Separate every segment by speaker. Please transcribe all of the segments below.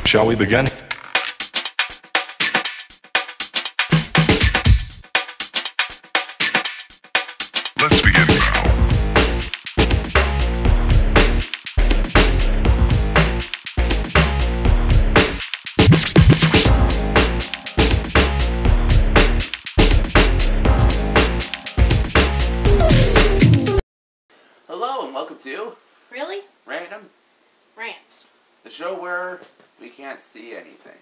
Speaker 1: Shall we begin? Let's begin now.
Speaker 2: Hello and welcome to
Speaker 3: Really?
Speaker 2: Random,
Speaker 3: Rants.
Speaker 2: the show where we can't see anything.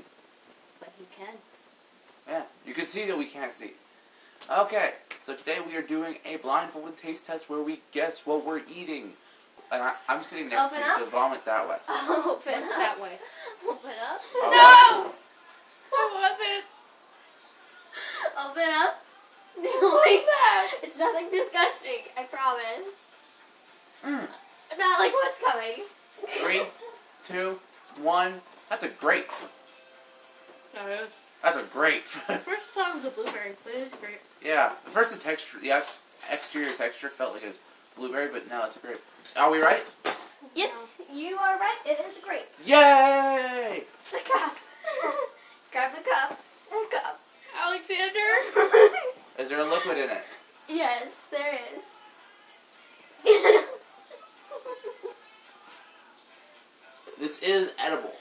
Speaker 3: But you can.
Speaker 2: Yeah, you can see that we can't see. Okay, so today we are doing a blindfolded taste test where we guess what we're eating. And I'm sitting next to you, so vomit that way.
Speaker 4: Open
Speaker 3: What's
Speaker 4: up.
Speaker 3: that way?
Speaker 4: Open up.
Speaker 2: Oh.
Speaker 3: No! What was it?
Speaker 4: Open up. No, it's nothing disgusting. I promise. Not like what's coming.
Speaker 2: 3, 2, 1. That's a grape.
Speaker 3: That is.
Speaker 2: That's a grape.
Speaker 3: First time was a blueberry, but it is great.
Speaker 2: Yeah, first the texture, the exterior texture felt like a blueberry, but now it's a grape. Are we right?
Speaker 4: Yes, you are right. It is a grape.
Speaker 2: Yay!
Speaker 4: The cup. Grab the cup. And cup.
Speaker 3: Alexander?
Speaker 2: Is there a liquid in it?
Speaker 4: Yes, there is.
Speaker 2: This is edible.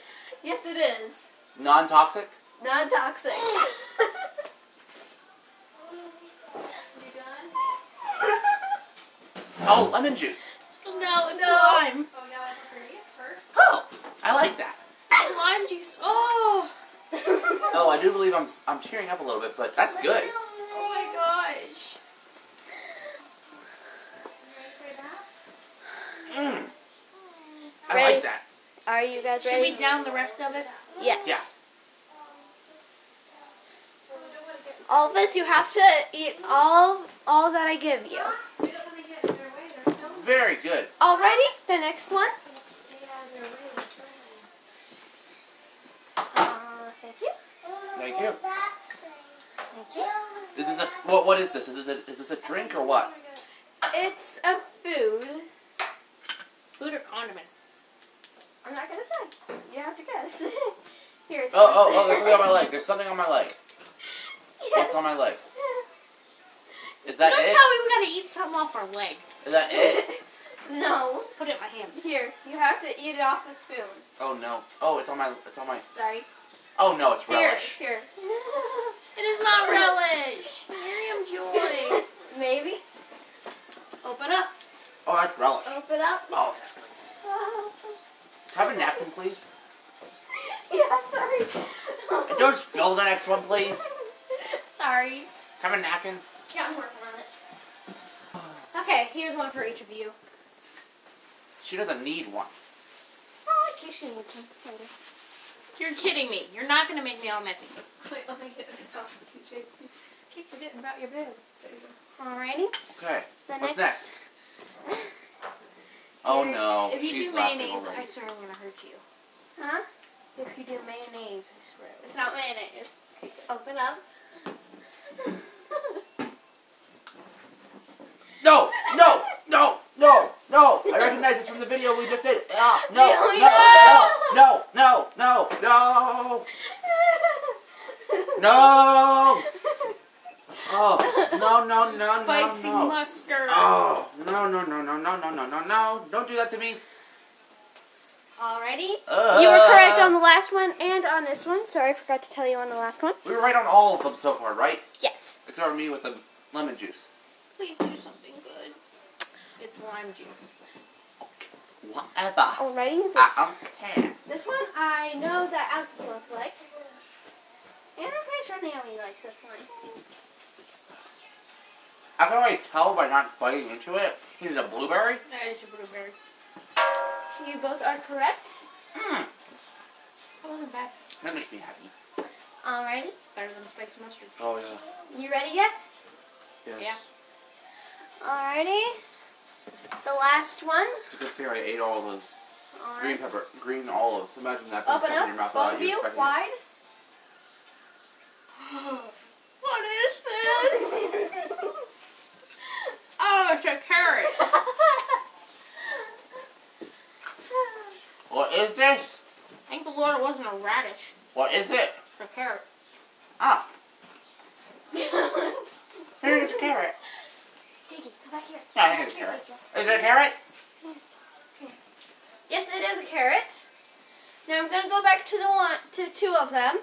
Speaker 4: Yes, it is.
Speaker 2: Non-toxic?
Speaker 4: Non-toxic. You done?
Speaker 2: Oh, lemon juice.
Speaker 3: No, it's
Speaker 4: No.
Speaker 3: lime.
Speaker 4: Oh, yeah, I forgot it first.
Speaker 2: Oh, I like that.
Speaker 3: Lime juice. Oh!
Speaker 2: Oh, I do believe I'm tearing up a little bit, but that's good.
Speaker 3: Oh my gosh.
Speaker 2: I
Speaker 4: Ready?
Speaker 2: like that.
Speaker 4: Are you guys
Speaker 3: Should
Speaker 4: ready?
Speaker 3: we down the rest of it?
Speaker 4: Yes.
Speaker 2: Yeah.
Speaker 4: All of us, you have to eat all that I give you.
Speaker 2: Very good.
Speaker 4: Already? The next one? Thank you.
Speaker 2: Thank you.
Speaker 4: Thank you.
Speaker 2: Is this a what is this? Is this a drink or what?
Speaker 4: It's a food.
Speaker 3: Food or condiment?
Speaker 4: I'm not gonna say. You have to guess. Here. It's
Speaker 2: Oh, there's something on my leg. There's something on my leg.
Speaker 4: Yes.
Speaker 2: What's on my leg? Is that
Speaker 3: Don't
Speaker 2: it?
Speaker 3: tell me we gotta eat something off our leg.
Speaker 2: Is that it?
Speaker 4: No.
Speaker 3: Put it in my hands.
Speaker 4: Here, you have to eat it off a spoon.
Speaker 2: Oh no. Oh, it's on my.
Speaker 4: Sorry.
Speaker 2: Oh no, it's relish.
Speaker 4: Here.
Speaker 3: It is not relish. Miriam Joy.
Speaker 4: Maybe. Open up.
Speaker 2: Oh, that's relish.
Speaker 4: Open up.
Speaker 2: Oh, that's good. Can I have a napkin, please?
Speaker 4: Yeah, sorry.
Speaker 2: And don't spill the next one, please.
Speaker 4: Sorry.
Speaker 2: Can I have a napkin?
Speaker 4: Yeah, I'm working on it. Okay, here's one for each of you.
Speaker 2: She doesn't need one.
Speaker 4: Oh, in case you need some later.
Speaker 3: You're kidding me. You're not gonna make me all messy.
Speaker 4: Wait, let me get this off. Keep forgetting about your bed. There you go. Alrighty.
Speaker 2: Okay.
Speaker 4: The
Speaker 2: What's next? Oh no,
Speaker 3: If you
Speaker 2: she's
Speaker 3: do
Speaker 2: laughing
Speaker 3: mayonnaise,
Speaker 2: already.
Speaker 3: I swear I'm gonna hurt you.
Speaker 4: Huh?
Speaker 3: If you do mayonnaise, I swear.
Speaker 4: It's not mayonnaise. Open up.
Speaker 2: No! No! No! No! No! I recognize this from the video we just did. Ah, no!
Speaker 4: No,
Speaker 2: No! No! No! No! No! No! Oh! No!
Speaker 3: Spicy
Speaker 2: No!
Speaker 3: mustard.
Speaker 2: Oh! No! Don't do that to me.
Speaker 4: Alrighty. You were correct on the last one and on this one. Sorry, I forgot to tell you on the last one.
Speaker 2: We were right on all of them so far, right?
Speaker 4: Yes.
Speaker 2: Except for me with the lemon juice.
Speaker 3: Please do something good. It's lime juice.
Speaker 2: Whatever.
Speaker 4: Alrighty.
Speaker 2: Okay.
Speaker 4: This one I know that Alex is going to like. And I'm pretty sure Naomi likes this one.
Speaker 2: I can already tell by not biting into it. He's a blueberry.
Speaker 3: That is your blueberry.
Speaker 4: You both are correct.
Speaker 2: Mmm.
Speaker 3: That wasn't bad.
Speaker 2: That makes me happy.
Speaker 4: Alrighty.
Speaker 3: Better than spicy mustard.
Speaker 2: Oh yeah.
Speaker 4: You ready yet?
Speaker 2: Yes.
Speaker 3: Yeah.
Speaker 4: Alrighty. The last one.
Speaker 2: It's a good fear I ate all those
Speaker 4: Alright.
Speaker 2: green olives. Imagine that being
Speaker 4: Open
Speaker 2: stuck in
Speaker 4: up.
Speaker 2: your mouth
Speaker 4: Both
Speaker 2: without
Speaker 4: of
Speaker 2: you
Speaker 4: you.
Speaker 2: expecting it.
Speaker 4: Wide.
Speaker 3: What is this? Oh, it's a carrot.
Speaker 2: What is this?
Speaker 3: Thank the Lord it wasn't a radish.
Speaker 2: What is it?
Speaker 3: It's a carrot.
Speaker 2: Ah. Here's a carrot.
Speaker 4: Jakey, come back here.
Speaker 2: Yeah, I think it's a carrot. Is it a carrot?
Speaker 4: Yes, it is a carrot. Now I'm gonna go back to the two of them,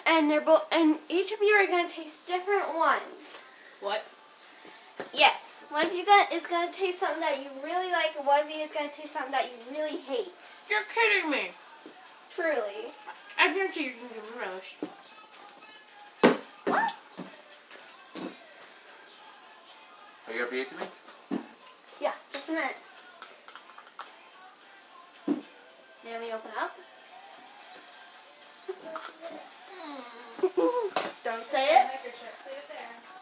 Speaker 4: and they're both. And each of you are gonna taste different ones.
Speaker 3: What?
Speaker 4: Yes, one of you is gonna taste something that you really like, and one of you is gonna taste something that you really hate.
Speaker 3: You're kidding me.
Speaker 4: Truly.
Speaker 3: I guarantee you're gonna give me relish.
Speaker 4: What?
Speaker 2: Are you gonna feed it to me?
Speaker 4: Yeah, just a minute. Now let me open up. Don't say it.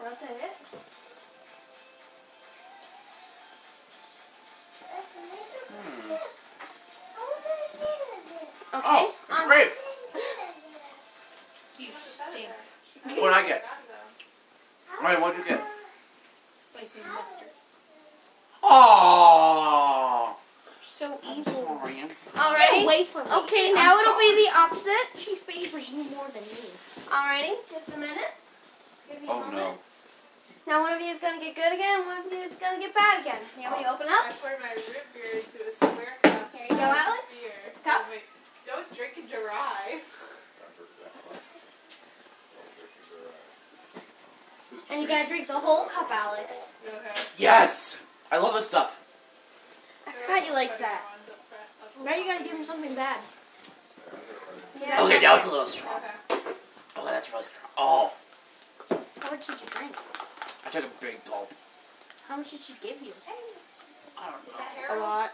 Speaker 4: Don't say it. Okay.
Speaker 2: Oh, it's great.
Speaker 3: You stink.
Speaker 2: What did I get? Alright, what did you get?
Speaker 3: Spicy mustard.
Speaker 2: Oh.
Speaker 3: So evil.
Speaker 4: Alrighty.
Speaker 3: Get away from me.
Speaker 4: Okay, now it'll be the opposite.
Speaker 3: She favors you more than me.
Speaker 4: Alrighty, just a minute. Give me a
Speaker 2: Oh
Speaker 4: moment.
Speaker 2: no.
Speaker 4: Now one of you is going to get good again, one of you is going to get bad again. Now we open up.
Speaker 5: I poured my root beer into a square cup.
Speaker 4: Here you go, Alex.
Speaker 5: Beer.
Speaker 4: It's a cup.
Speaker 5: Oh, wait. Don't drink and drive.
Speaker 4: And you got to drink the whole cup, Alex.
Speaker 5: Okay.
Speaker 2: Yes! I love this stuff.
Speaker 4: I forgot you liked that.
Speaker 3: Now you gotta give him something bad.
Speaker 4: Yeah.
Speaker 2: Okay, now it's a little strong.
Speaker 5: Okay.
Speaker 2: Oh, that's really strong. Oh,
Speaker 3: How much did you drink?
Speaker 2: I took a big gulp.
Speaker 3: How much did she give you?
Speaker 2: I don't
Speaker 5: Is
Speaker 2: know.
Speaker 5: that
Speaker 4: A
Speaker 5: heroin?
Speaker 4: lot.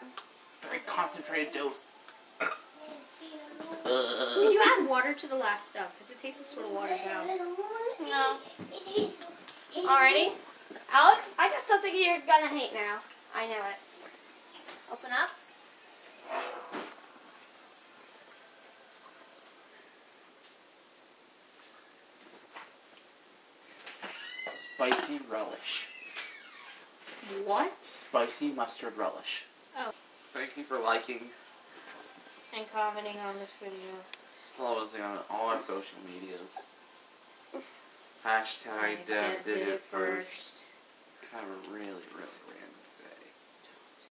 Speaker 2: Very concentrated dose.
Speaker 3: Did you add water to the last stuff? Because it tasted sort of watered down.
Speaker 4: No. Alrighty. Alex, I got something you're going to hate now. I know it. Open up.
Speaker 2: Spicy relish.
Speaker 3: What?
Speaker 2: Spicy mustard relish.
Speaker 3: Oh.
Speaker 2: Thank you for liking,
Speaker 3: And commenting on this video.
Speaker 2: following on all our social medias. Hashtag Dev did it first. Have a really, really